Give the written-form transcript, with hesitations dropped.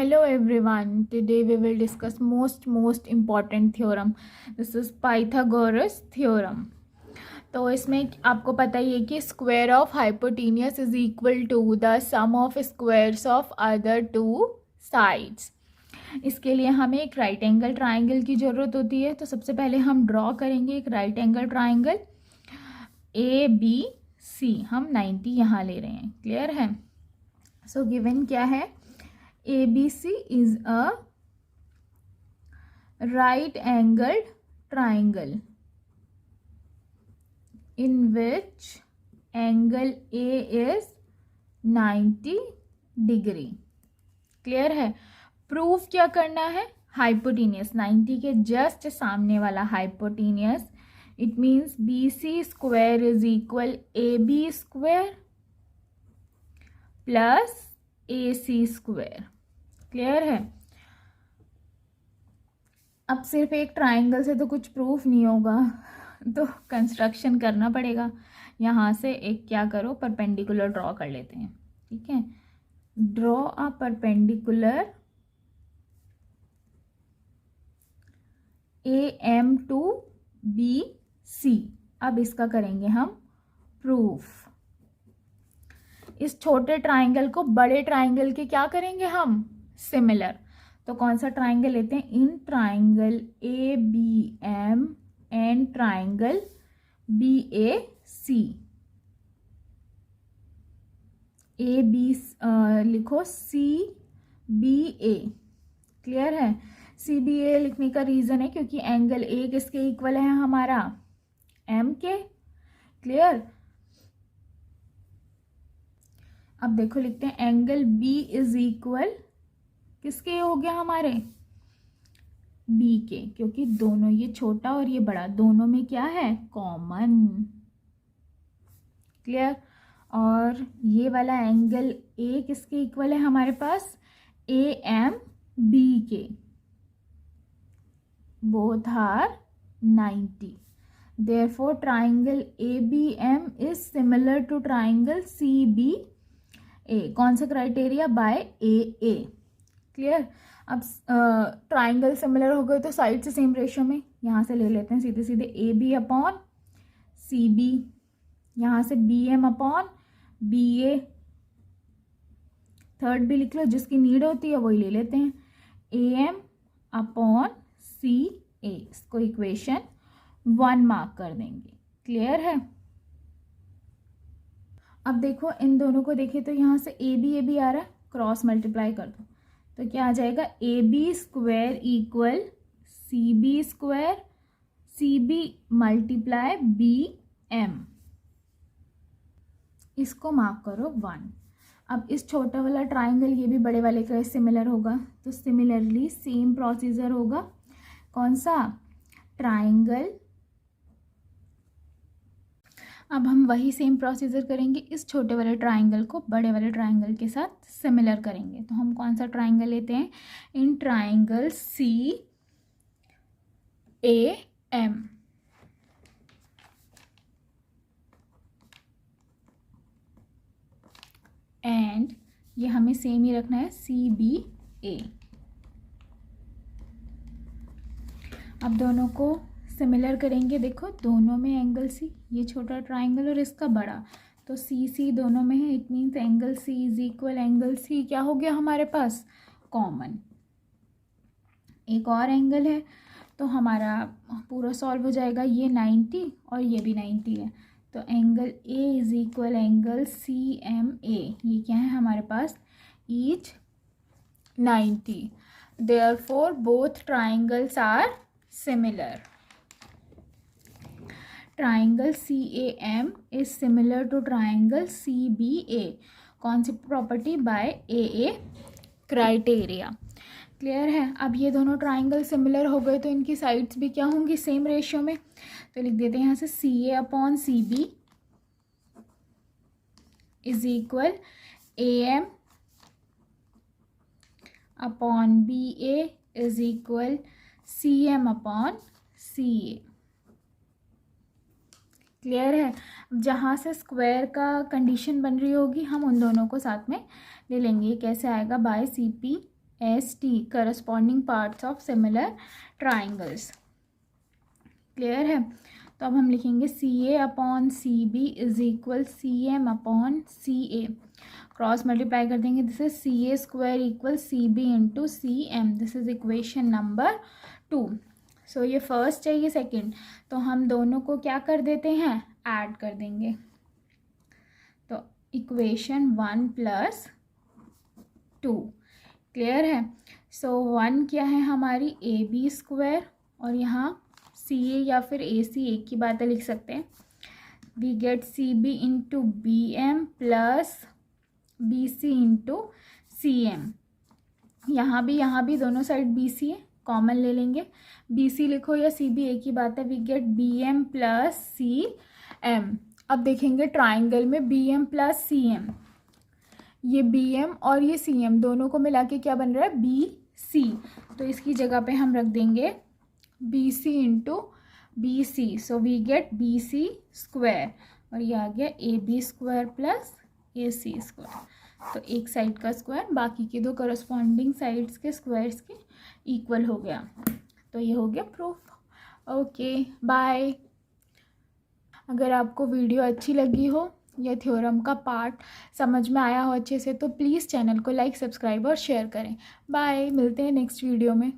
Hello everyone. Today we will discuss most important theorem. This is Pythagoras theorem. तो इसमें आपको पता ही है कि square of hypotenuse is equal to the sum of squares of other two sides. इसके लिए हमें एक राइट एंगल ट्राइंगल की ज़रूरत होती है. तो सबसे पहले हम ड्रॉ करेंगे एक right angle triangle A B C. हम 90 यहाँ ले रहे हैं. क्लियर है. सो गिवन क्या है? ABC is a right angled triangle in which angle A is 90 degree. Clear है. प्रूफ क्या करना है? हाइपोटेनियस 90 के जस्ट सामने वाला hypotenuse. It means BC square is equal AB square plus AC square. Clear है. अब सिर्फ एक ट्राइंगल से तो कुछ प्रूफ नहीं होगा, तो कंस्ट्रक्शन करना पड़ेगा. यहाँ से एक क्या करो, परपेंडिकुलर ड्रॉ कर लेते हैं. ठीक है. Draw a perpendicular AM to BC. अब इसका करेंगे हम प्रूफ. इस छोटे ट्राइंगल को बड़े ट्राइंगल के क्या करेंगे हम? सिमिलर. तो कौन सा ट्राइंगल लेते हैं? In triangle ABM and triangle BAC. AB लिखो CBA. क्लियर है. CBA लिखने का रीज़न है क्योंकि एंगल A किसके इक्वल है? हमारा M के. क्लियर. अब देखो लिखते हैं एंगल B इज इक्वल किसके हो गया? हमारे B के, क्योंकि दोनों, ये छोटा और ये बड़ा, दोनों में क्या है? कॉमन. क्लियर. और ये वाला एंगल A किसके इक्वल है हमारे पास? AMB के. Both are 90. Therefore triangle ABM is similar to triangle CBA. कौन सा क्राइटेरिया? By AA. क्लियर. अब ट्राइंगल सिमिलर हो गए तो साइड से सेम रेशियो में यहाँ से ले लेते हैं सीधे सीधे AB अपॉन CB. यहाँ से BM अपॉन BA. थर्ड भी लिख लो, जिसकी नीड होती है वही ले लेते हैं. AM upon CA. इसको इक्वेशन 1 मार्क कर देंगे. क्लियर है. अब देखो इन दोनों को देखें तो यहाँ से AB आ रहा है, क्रॉस मल्टीप्लाई कर दो तो क्या आ जाएगा? AB square equal CB square, CB multiply BM. इसको मार्क करो 1. अब इस छोटा वाला ट्राइंगल ये भी बड़े वाले का सिमिलर होगा, तो सिमिलरली सेम प्रोसीजर होगा. कौन सा? ट्राइंगल. अब हम वही सेम प्रोसीजर करेंगे. इस छोटे वाले ट्राइंगल को बड़े वाले ट्राइंगल के साथ सिमिलर करेंगे. तो हम कौन सा ट्राइंगल लेते हैं? In triangle CAM. एंड ये हमें सेम ही रखना है CBA. अब दोनों को सिमिलर करेंगे. देखो दोनों में एंगल C, ये छोटा ट्राइंगल और इसका बड़ा, तो CC दोनों में है. It means angle C is equal angle C क्या हो गया हमारे पास? कॉमन. एक और एंगल है तो हमारा पूरा सॉल्व हो जाएगा. ये 90 और ये भी 90 है, तो angle A is equal angle CMA. ये क्या है हमारे पास? Each 90. Therefore both triangles are similar. Triangle CAM is similar to triangle CBA. कौन सी property? By AA criteria. Clear है. अब ये दोनों ट्राइंगल सिमिलर हो गए तो इनकी साइड्स भी क्या होंगी? सेम रेशियो में. तो लिख देते हैं यहाँ से CA upon CB is equal AM upon BA is equal CM upon CA. Clear है. जहाँ से स्क्वायर का कंडीशन बन रही होगी हम उन दोनों को साथ में ले लेंगे. कैसे आएगा? By CP ST corresponding parts of similar triangles. Clear है? तो अब हम लिखेंगे CA upon CB is equal CM upon CA। Cross multiply कर देंगे, this is CA square equal CB into CM। This is equation number 2। So ये first है, ये सेकंड, तो हम दोनों को क्या कर देते हैं, ऐड कर देंगे। तो इक्वेशन 1 + 2। क्लियर है? सो 1 क्या है हमारी AB स्क्वायर, और यहाँ CA या फिर AC एक ही बात है, लिख सकते हैं। We get CB into BM plus BC into CM। यहाँ भी दोनों साइड BC है, कॉमन ले लेंगे। BC लिखो या CB एक ही बात है। We get BM plus CM। अब देखेंगे ट्राइंगल में BM प्लस CM, ये BM और ये CM दोनों को मिला के क्या बन रहा है, BC। तो इसकी जगह पे हम रख देंगे BC into BC। So we get BC square, और ये आ गया AB square plus AC square. तो एक साइड का स्क्वायर बाकी के दो करस्पॉन्डिंग साइड्स के स्क्वायर्स के इक्वल हो गया। तो ये हो गया प्रूफ। Okay bye. अगर आपको वीडियो अच्छी लगी हो या थ्योरम का पार्ट समझ में आया हो अच्छे से, तो प्लीज़ चैनल को लाइक, सब्सक्राइब और शेयर करें। बाय, मिलते हैं नेक्स्ट वीडियो में।